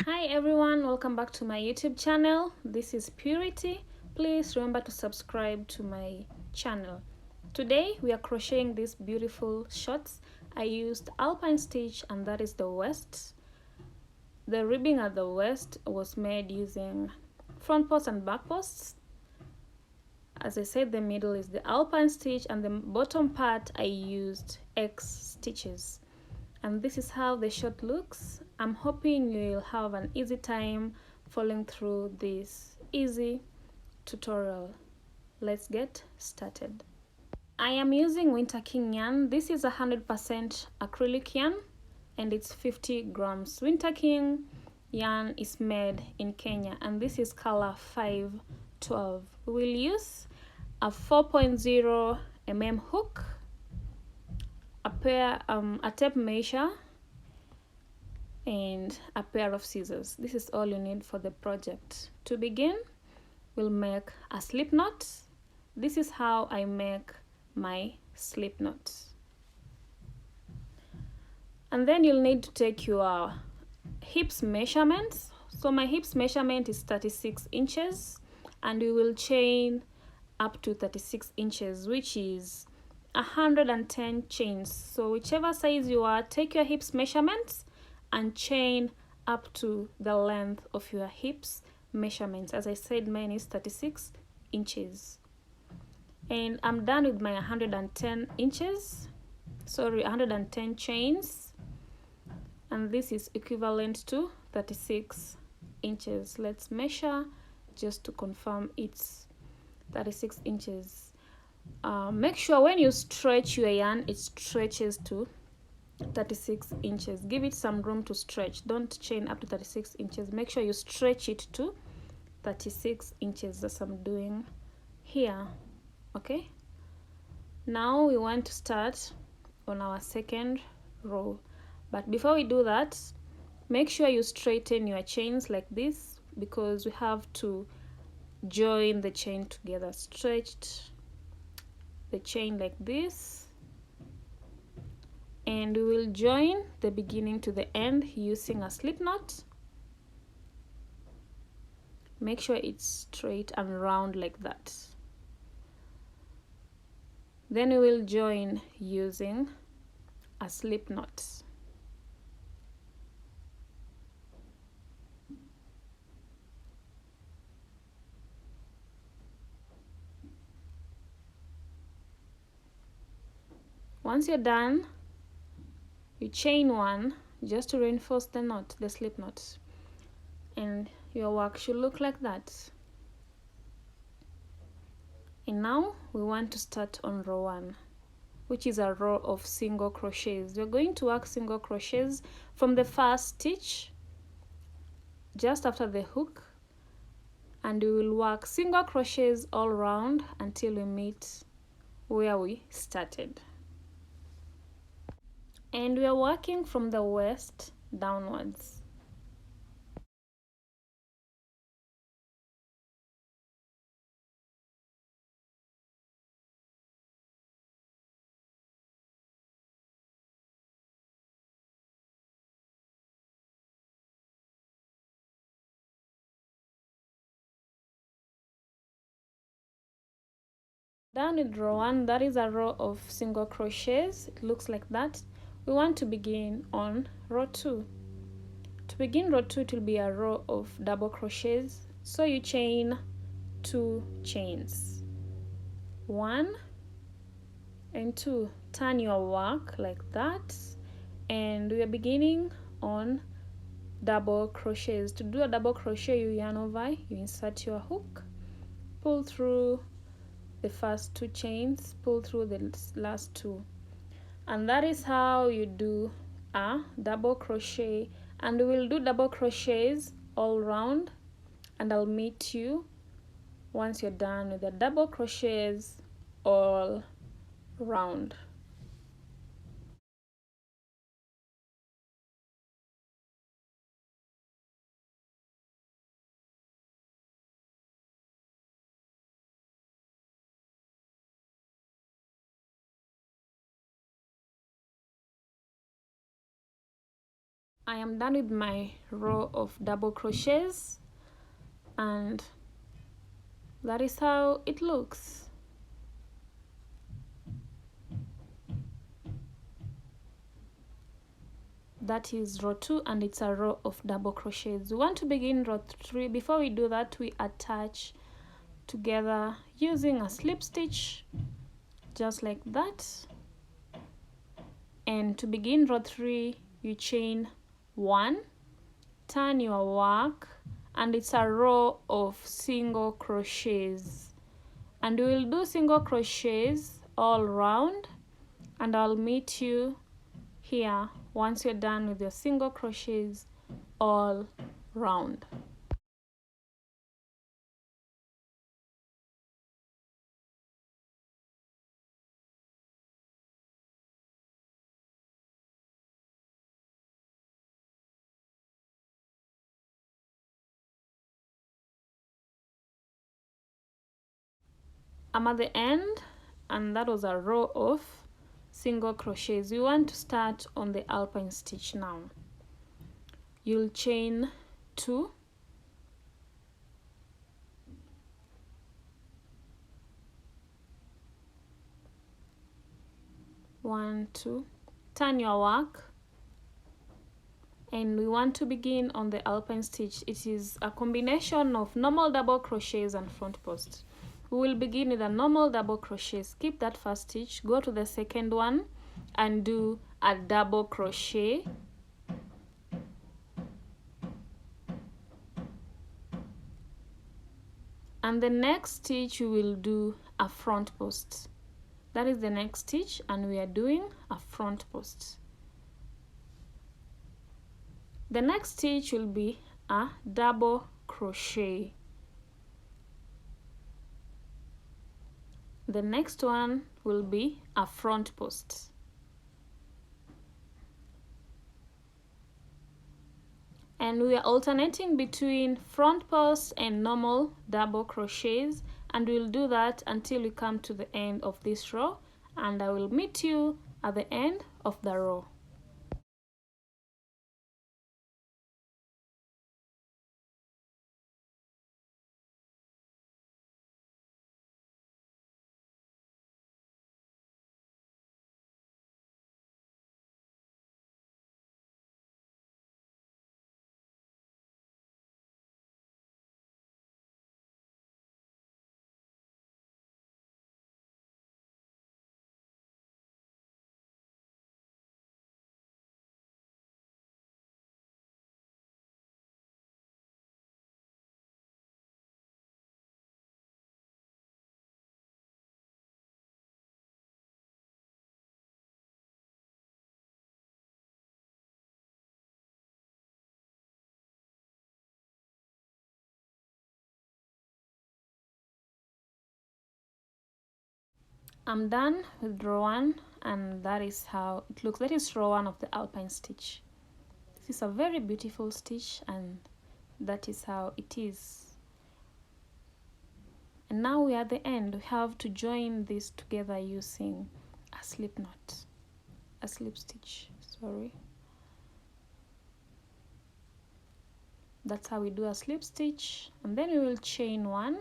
Hi everyone, welcome back to my YouTube channel. This is Purity. Please remember to subscribe to my channel. Today we are crocheting these beautiful shorts. I used Alpine Stitch and that is the waist. The ribbing at the waist was made using front posts and back posts. As I said, the middle is the Alpine Stitch and the bottom part I used X stitches. And this is how the short looks. I'm hoping you'll have an easy time following through this easy tutorial. Let's get started. I am using Winter King yarn. This is 100% acrylic yarn and it's 50 grams. Winter King yarn is made in Kenya and this is color 512. We will use a 4.0 mm hook, a tape measure, and a pair of scissors. This is all you need for the project. To begin, we'll make a slip knot. This is how I make my slip knots. And then you'll need to take your hips measurements. So my hips measurement is 36 inches and we will chain up to 36 inches, which is 110 chains. So whichever size you are, take your hips measurements and chain up to the length of your hips measurements. As I said, mine is 36 inches. And I'm done with my 110 chains. And this is equivalent to 36 inches. Let's measure just to confirm it's 36 inches. Make sure when you stretch your yarn, it stretches to 36 inches. Give it some room to stretch. Don't chain up to 36 inches. Make sure you stretch it to 36 inches. That's what I'm doing here. Okay, now we want to start on our second row, but before we do that, make sure you straighten your chains like this because we have to join the chain together. Stretch the chain like this and we will join the beginning to the end using a slip knot. Make sure it's straight and round like that. Then we will join using a slip knot. Once you're done, you chain one just to reinforce the knot, the slip knot, and your work should look like that. And now we want to start on row 1, which is a row of single crochets. We're going to work single crochets from the first stitch just after the hook, and we will work single crochets all around until we meet where we started. And we are working from the waist downwards. Done with row 1, that is a row of single crochets. It looks like that. We want to begin on row 2. To begin row 2, it will be a row of double crochets. So you chain 2 chains, 1 and 2. Turn your work like that, and we are beginning on double crochets. To do a double crochet, you yarn over, you insert your hook, pull through the first 2 chains, pull through the last 2, and that is how you do a double crochet. And we will do double crochets all round, and I'll meet you once you're done with the double crochets all round. I am done with my row of double crochets, and that is how it looks. That is row 2, and it's a row of double crochets. We want to begin row 3. Before we do that, we attach together using a slip stitch, just like that. And to begin row 3, you chain 1, turn your work, and it's a row of single crochets, and we will do single crochets all round, and I'll meet you here once you're done with your single crochets all round. I'm at the end, and that was a row of single crochets. You want to start on the Alpine stitch now. You'll chain 2, one, 2, turn your work, and we want to begin on the Alpine stitch. It is a combination of normal double crochets and front post. We will begin with a normal double crochet. Skip that first stitch, go to the second one and do a double crochet, and the next stitch we will do a front post. That is the next stitch, and we are doing a front post. The next stitch will be a double crochet. The next one will be a front post. And we are alternating between front post and normal double crochets, and we'll do that until we come to the end of this row, and I will meet you at the end of the row. I'm done with row 1, and that is how it looks. That is row 1 of the Alpine stitch. This is a very beautiful stitch, and that is how it is. And now we are at the end. We have to join this together using a slip knot, a slip stitch, sorry. That's how we do a slip stitch, and then we will chain 1,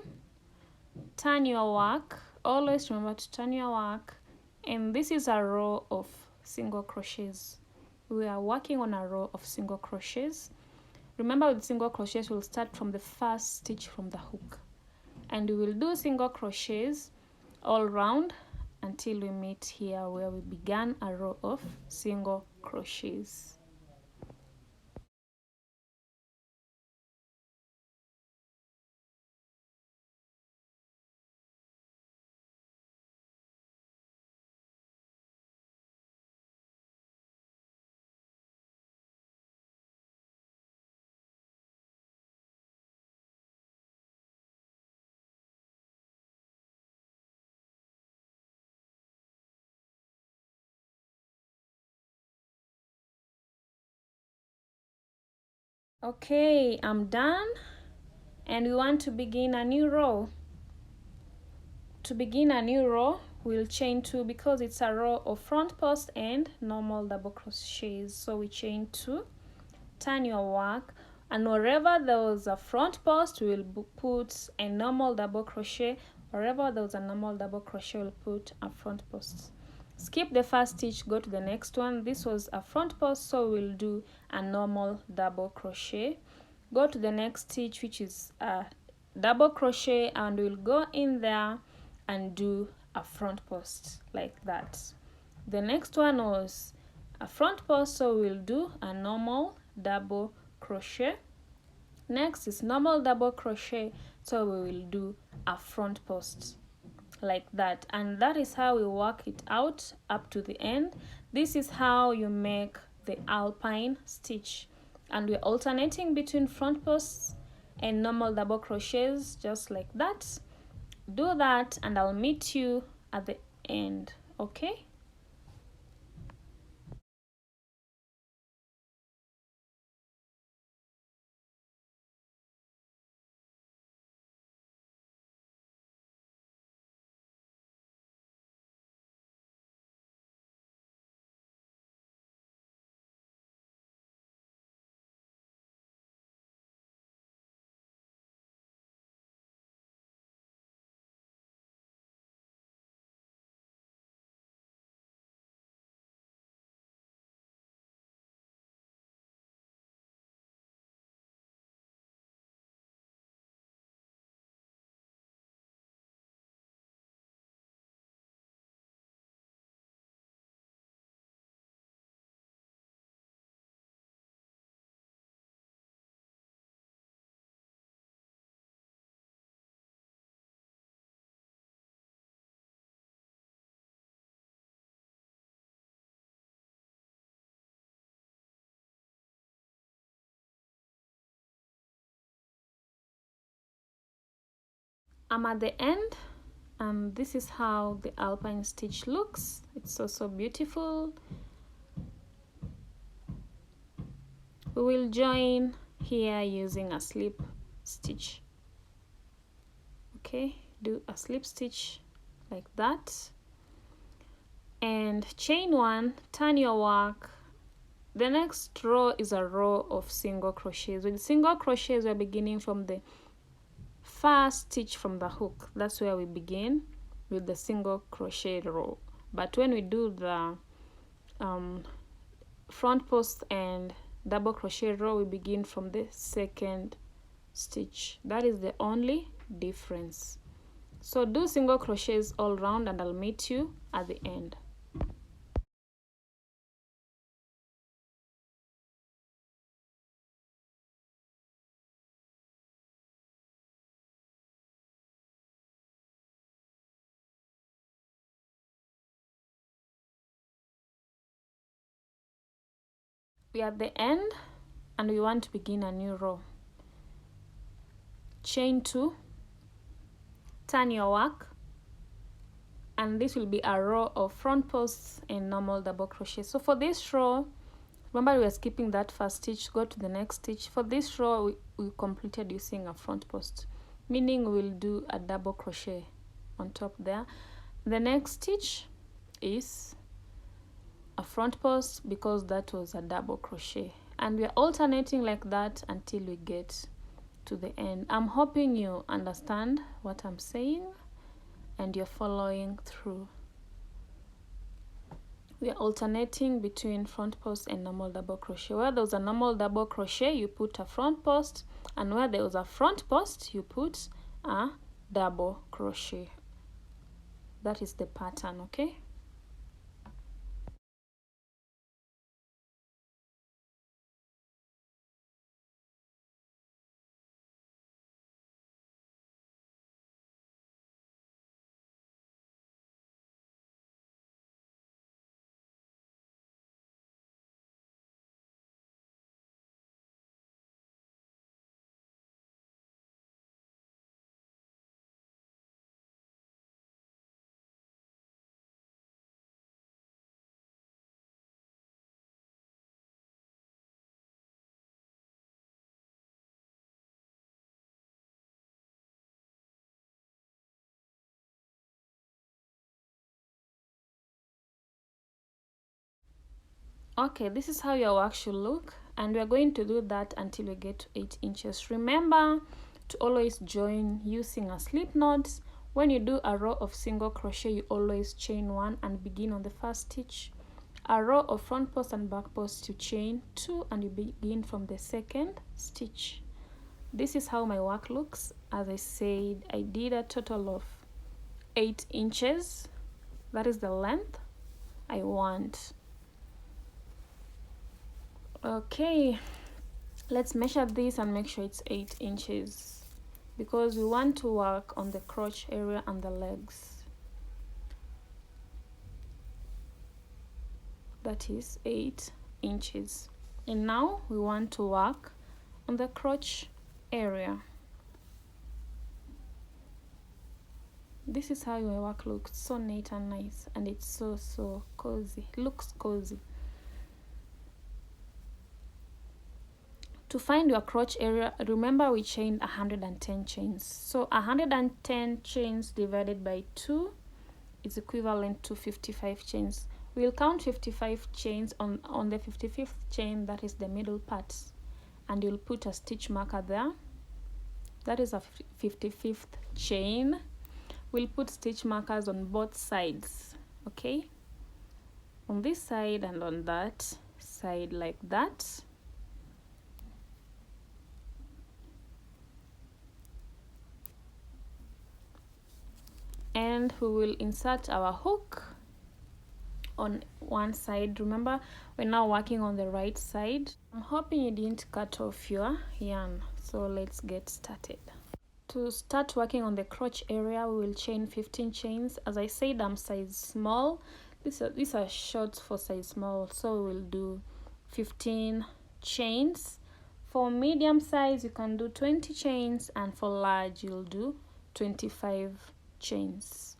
turn your work. Always remember to turn your work, and this is a row of single crochets. We are working on a row of single crochets. Remember, with single crochets we'll start from the first stitch from the hook, and we will do single crochets all round until we meet here where we began a row of single crochets. Okay, I'm done, and we want to begin a new row. To begin a new row, we'll chain 2 because it's a row of front post and normal double crochets. So we chain 2, turn your work, and wherever there was a front post, we will put a normal double crochet. Wherever there was a normal double crochet, we'll put a front post. Skip the first stitch, go to the next one. This was a front post, so we'll do a normal double crochet. Go to the next stitch, which is a double crochet, and we'll go in there and do a front post like that. The next one was a front post, so we'll do a normal double crochet. Next is normal double crochet, so we will do a front post like that, and that is how we work it out up to the end. This is how you make the alpine stitch, and we're alternating between front posts and normal double crochets just like that. Do that and I'll meet you at the end. Okay, I'm at the end, and this is how the alpine stitch looks. It's so beautiful. We will join here using a slip stitch. Okay, do a slip stitch like that, and chain one, turn your work. The next row is a row of single crochets. With single crochets, we're beginning from the first stitch from the hook. That's where we begin with the single crochet row. But when we do the front post and double crochet row, we begin from the second stitch. That is the only difference. So do single crochets all round and I'll meet you at the end. We are at the end and we want to begin a new row. Chain 2, turn your work, and this will be a row of front posts and normal double crochet. So for this row, remember we are skipping that first stitch, go to the next stitch. For this row, we completed using a front post, meaning we'll do a double crochet on top there. The next stitch is a front post because that was a double crochet, and we are alternating like that until we get to the end. I'm hoping you understand what I'm saying and you're following through. We are alternating between front post and normal double crochet. Where there was a normal double crochet, you put a front post, and where there was a front post, you put a double crochet. That is the pattern, okay? Okay, this is how your work should look. and we are going to do that until we get to 8 inches. Remember to always join using a slip knot. When you do a row of single crochet, you always chain 1 and begin on the first stitch. A row of front post and back post, you chain 2 and you begin from the second stitch. This is how my work looks. As I said, I did a total of 8 inches. That is the length I want. Okay, let's measure this and make sure it's 8 inches because we want to work on the crotch area and the legs. That is 8 inches. And now we want to work on the crotch area. This is how your work looks, so neat and nice, and it's so cozy. It looks cozy. To find your crotch area, remember we chained 110 chains. So 110 chains divided by 2 is equivalent to 55 chains. We'll count 55 chains on the 55th chain, that is the middle part, and you'll put a stitch marker there. That is a 55th chain. We'll put stitch markers on both sides, okay? On this side and on that side, like that. And we will insert our hook on one side. Remember, we're now working on the right side. I'm hoping you didn't cut off your yarn, so let's get started. To start working on the crotch area, we will chain 15 chains. As I said, I'm size small. These are shorts for size small, so we will do 15 chains. For medium size, you can do 20 chains, and for large, you'll do 25 chains.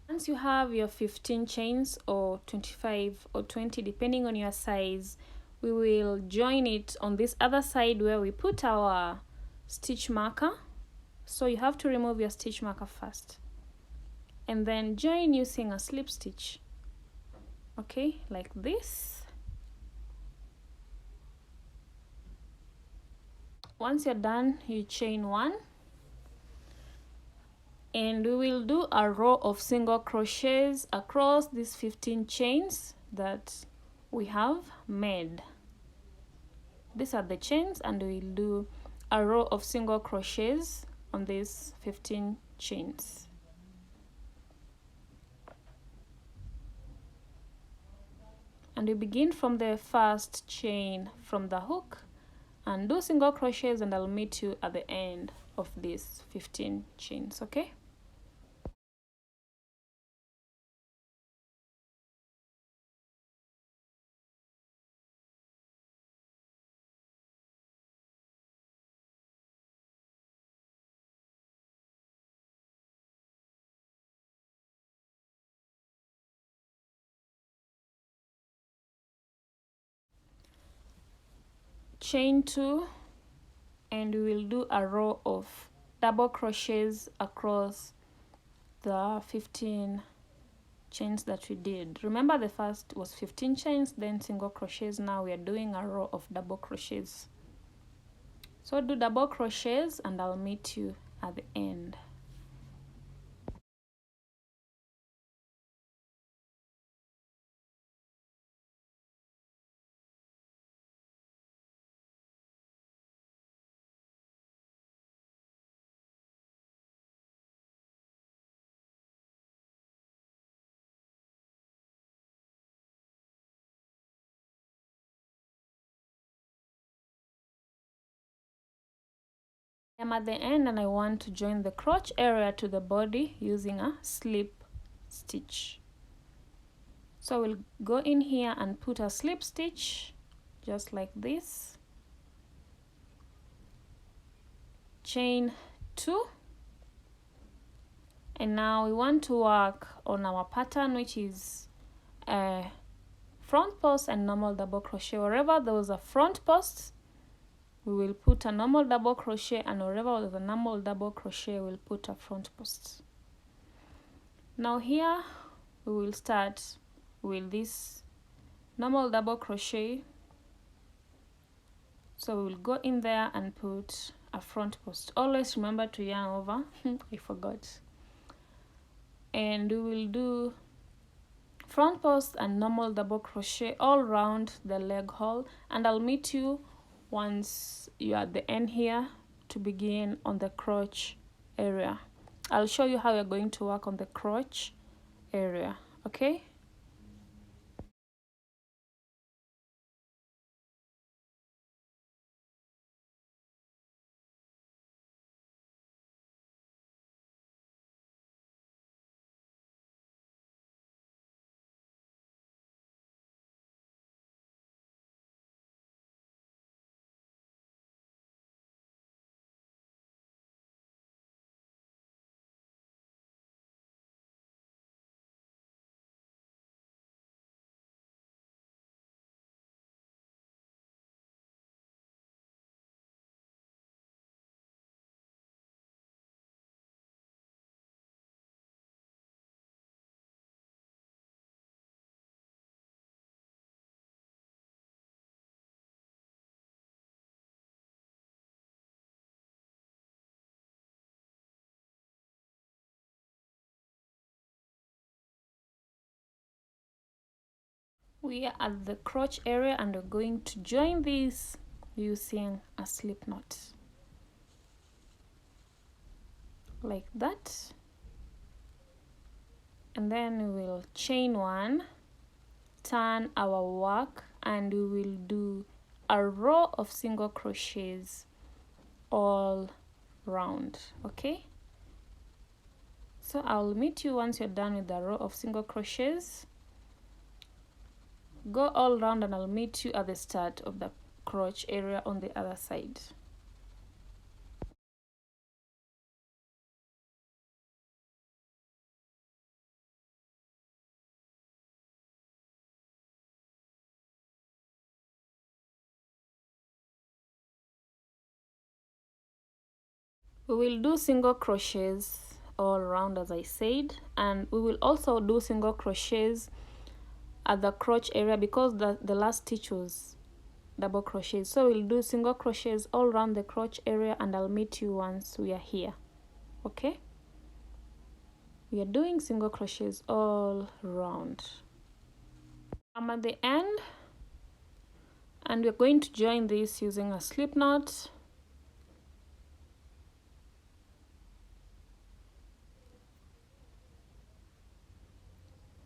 Once you have your 15 chains or 25 or 20 depending on your size, we will join it on this other side where we put our stitch marker. So you have to remove your stitch marker first and then join using a slip stitch, okay, like this. Once you're done, you chain 1. And we will do a row of single crochets across these 15 chains that we have made. These are the chains, and we'll do a row of single crochets on these 15 chains. And we begin from the first chain from the hook and do single crochets, and I'll meet you at the end of these 15 chains, okay? Chain 2, and we will do a row of double crochets across the 15 chains that we did. Remember, the first was 15 chains, then single crochets. Now we are doing a row of double crochets. So do double crochets and I'll meet you at the end. I'm at the end and I want to join the crotch area to the body using a slip stitch. So we'll go in here and put a slip stitch just like this. Chain 2. And now we want to work on our pattern, which is a front post and normal double crochet. Wherever there was a front post, we will put a normal double crochet, and wherever there's a normal double crochet, we'll put a front post. Now here we will start with this normal double crochet So we'll go in there and put a front post. Always remember to yarn over. I forgot. And we will do front post and normal double crochet all around the leg hole, and I'll meet you once you're at the end here to begin on the crotch area. I'll show you how you're going to work on the crotch area, okay? We are at the crotch area and we're going to join this using a slip knot like that, and then we will chain one, turn our work, and we will do a row of single crochets all round, okay? So I'll meet you once you're done with the row of single crochets. Go all round and I'll meet you at the start of the crotch area on the other side. We will do single crochets all around, as I said, and we will also do single crochets at the crotch area because the last stitch was double crochets. So we'll do single crochets all around the crotch area and I'll meet you once we are here, okay? We are doing single crochets all around. I'm at the end and we're going to join this using a slip knot.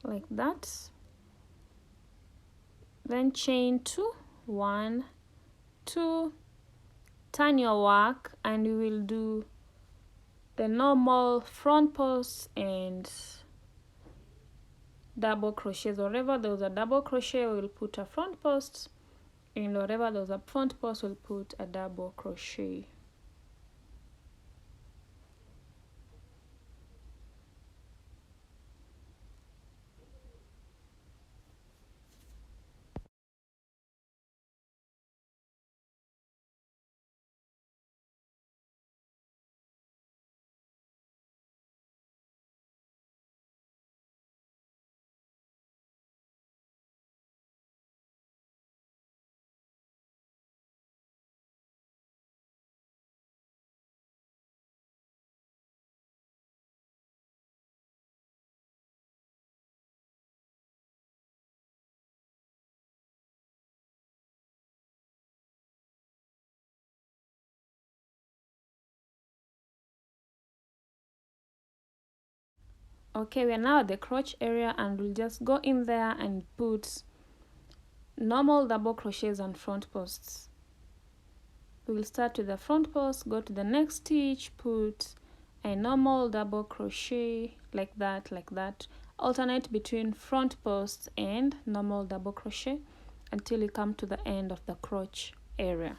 Like that. Then chain 2, 1, 2, turn your work, and you will do the normal front post and double crochets. Wherever there was a double crochet, we'll put a front post, and wherever there was a front post, we'll put a double crochet. Okay, we are now at the crotch area and we'll just go in there and put normal double crochets and front posts. We will start with the front post, go to the next stitch, put a normal double crochet like that, alternate between front post and normal double crochet until you come to the end of the crotch area.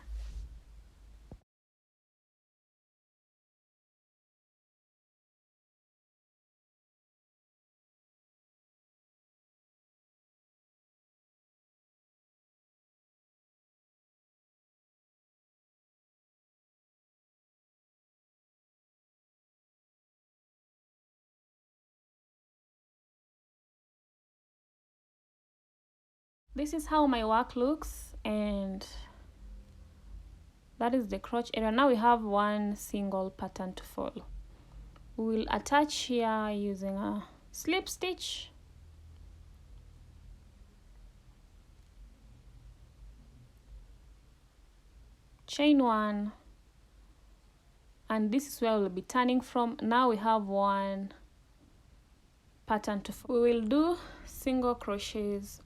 This is how my work looks, and That is the crotch area. Now we have one single pattern to follow. We will attach here using a slip stitch, chain 1, and this is where we'll be turning from. Now we have one pattern to follow. We will do single crochets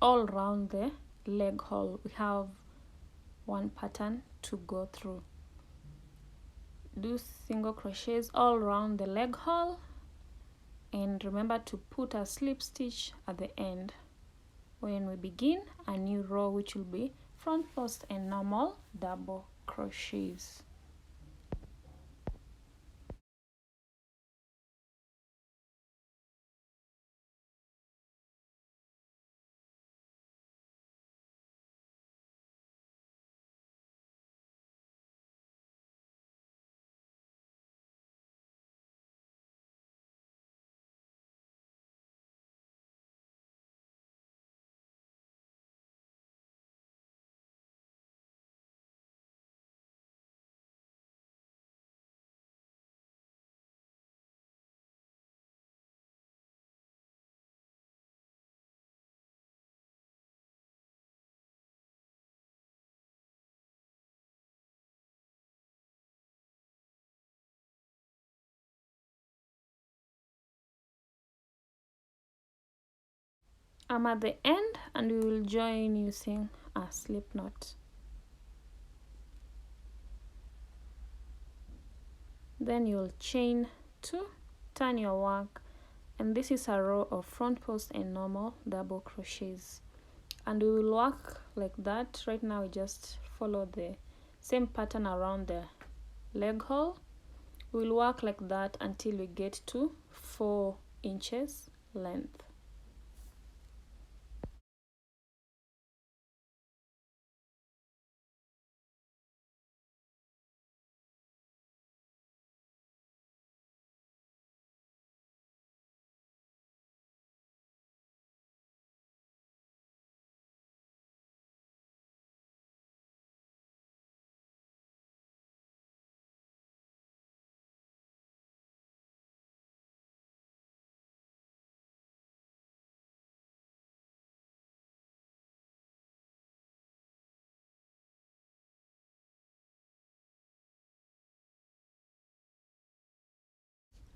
all around the leg hole. We have one pattern to go through. Do single crochets all around the leg hole, and remember to put a slip stitch at the end when we begin a new row, which will be front post and normal double crochets. I'm at the end, and we will join using a slip knot. Then you'll chain 2, turn your work, and this is a row of front post and normal double crochets, and we will work like that. Right now we just follow the same pattern around the leg hole. We'll work like that until we get to 4 inches length.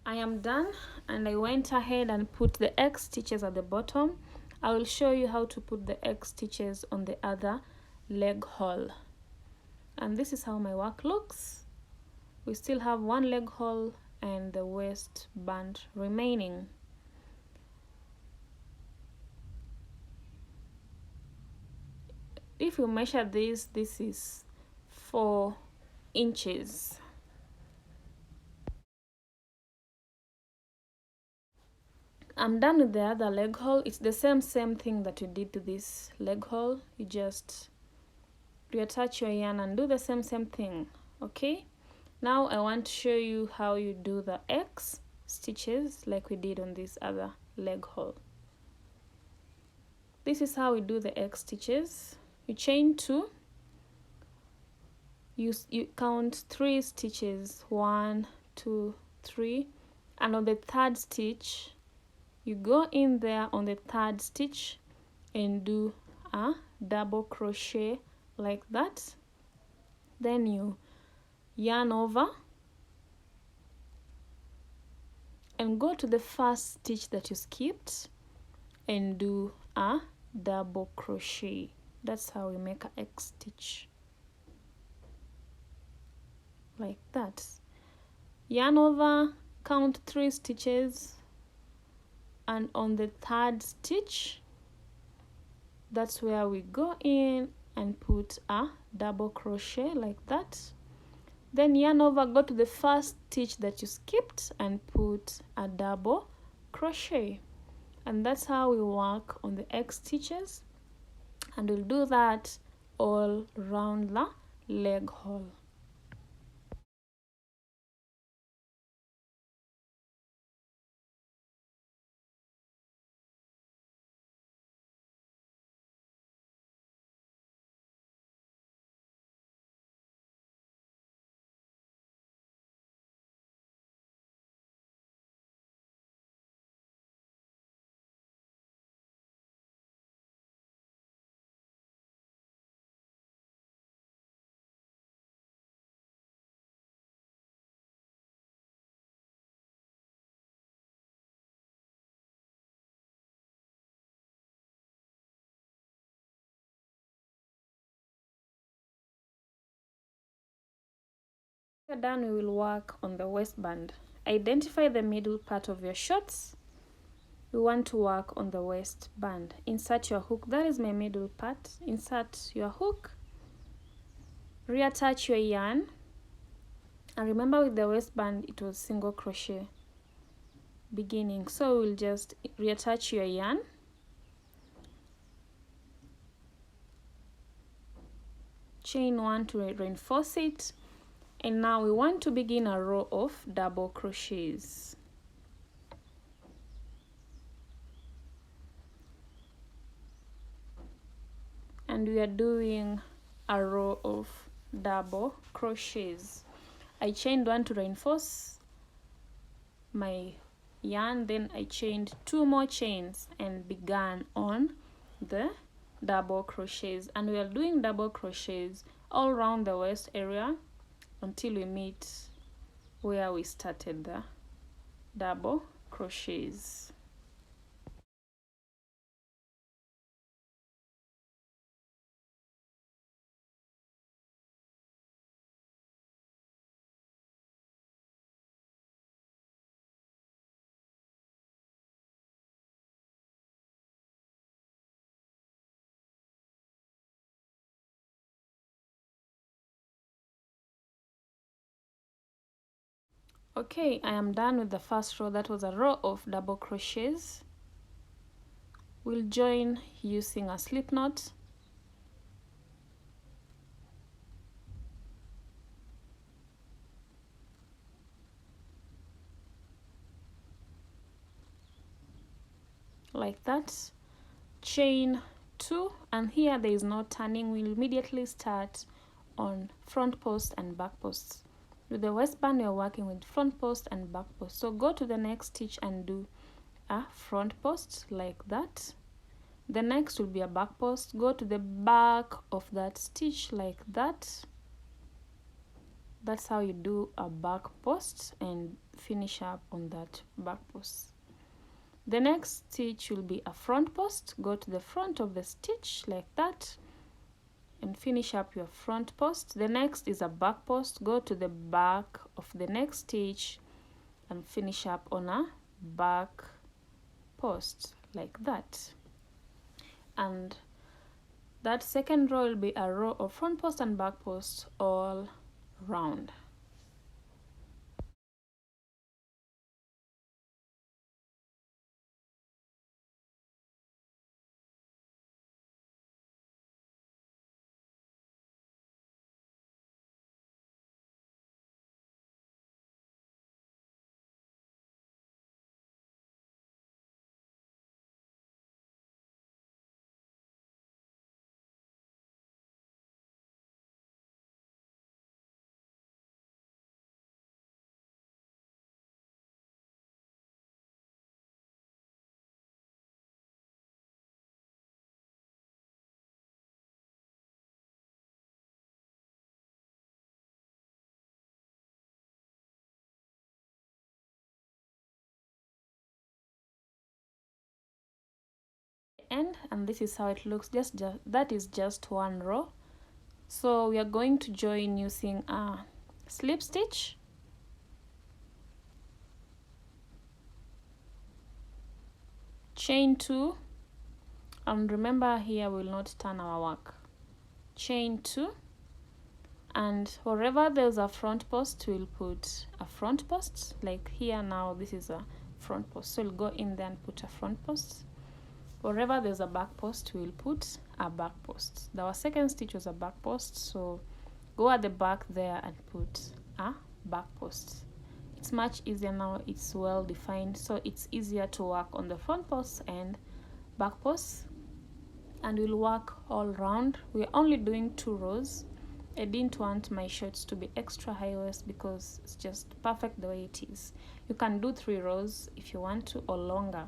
I am done, and I went ahead and put the X stitches at the bottom. I will show you how to put the X stitches on the other leg hole. And this is how my work looks. We still have one leg hole and the waistband remaining. If you measure this is 4 inches. I'm done with the other leg hole. It's the same thing that you did to this leg hole. You just reattach your yarn and do the same thing. Okay, now I want to show you how you do the X stitches like we did on this other leg hole. This is how we do the X stitches. You chain 2, you count 3 stitches, 1, 2, 3, and on the 3rd stitch you go in there on the 3rd stitch and do a double crochet like that. Then you yarn over and go to the 1st stitch that you skipped and do a double crochet. That's how we make an X stitch, like that. Yarn over, count 3 stitches, and on the 3rd stitch, that's where we go in and put a double crochet like that. Then yarn over, go to the 1st stitch that you skipped and put a double crochet. And that's how we work on the X stitches, and we'll do that all around the leg hole. When we're done, we will work on the waistband. Identify the middle part of your shorts. We want to work on the waistband. Insert your hook. That is my middle part. Insert your hook. Reattach your yarn. And remember, with the waistband, it was single crochet beginning. So we'll just reattach your yarn. Chain 1 to reinforce it. And now we want to begin a row of double crochets. And we are doing a row of double crochets. I chained 1 to reinforce my yarn, then I chained 2 more chains and began on the double crochets. And we are doing double crochets all around the waist area until we meet where we started the double crochets. Okay, I am done with the first row. That was a row of double crochets. We'll join using a slip knot. Like that. Chain 2, and here there is no turning. We'll immediately start on front post and back posts. With the waistband, you're working with front post and back post. So go to the next stitch and do a front post like that. The next will be a back post. Go to the back of that stitch like that. That's how you do a back post and finish up on that back post. The next stitch will be a front post. Go to the front of the stitch like that and finish up your front post. The next is a back post. Go to the back of the next stitch and finish up on a back post like that. And that second row will be a row of front post and back post all round. And this is how it looks. That is just one row. So we are going to join using a slip stitch, chain 2, and remember here we will not turn our work. Chain 2, and wherever there's a front post we'll put a front post. Like here now this is a front post, so we'll go in there and put a front post. Wherever there's a back post, we'll put a back post. Our second stitch was a back post, so go at the back there and put a back post. It's much easier now, it's well defined, so it's easier to work on the front post and back post. And we'll work all round. We're only doing 2 rows. I didn't want my shorts to be extra high waist because it's just perfect the way it is. You can do 3 rows if you want to, or longer,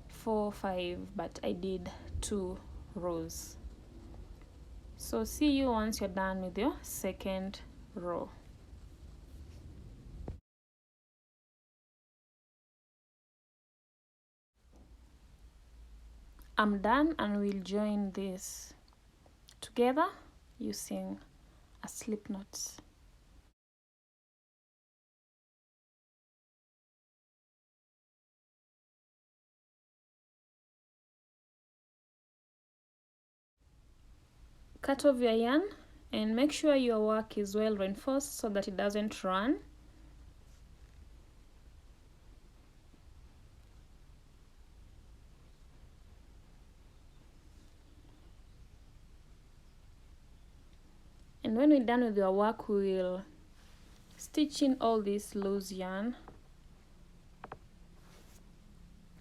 4, 5, but I did 2 rows. So see you once you're done with your second row. I'm done, and we'll join this together using a slip knot. cut off your yarn and make sure your work is well reinforced so that it doesn't run. And when we're done with your work, we will stitch in all this loose yarn.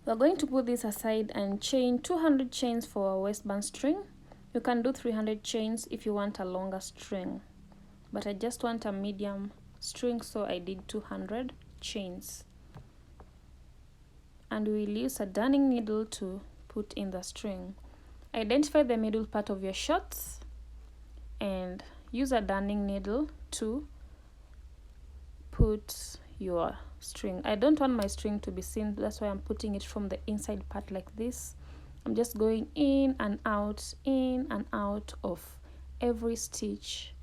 We're going to put this aside and chain 200 chains for a waistband string. You can do 300 chains if you want a longer string, but I just want a medium string, so I did 200 chains. And we'll use a darning needle to put in the string. Identify the middle part of your shorts and use a darning needle to put your string. I don't want my string to be seen, that's why I'm putting it from the inside part like this. I'm just going in and out of every stitch,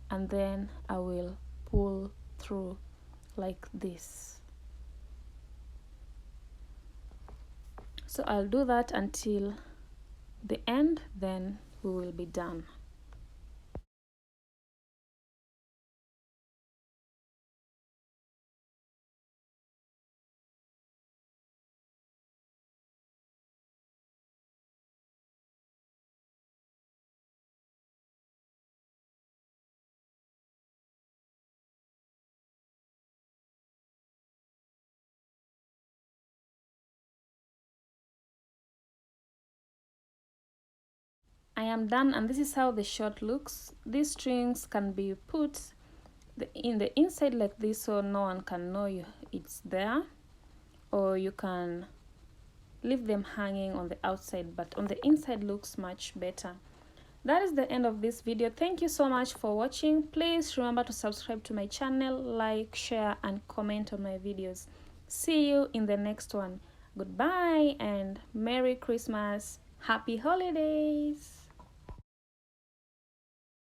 and then I will pull through like this. So I'll do that until the end, then we will be done. I am done, and this is how the short looks. These strings can be put in the inside like this so no one can know it's there, or you can leave them hanging on the outside, but on the inside looks much better. That is the end of this video. Thank you so much for watching. Please remember to subscribe to my channel, like, share and comment on my videos. See you in the next one. Goodbye and Merry Christmas. Happy holidays.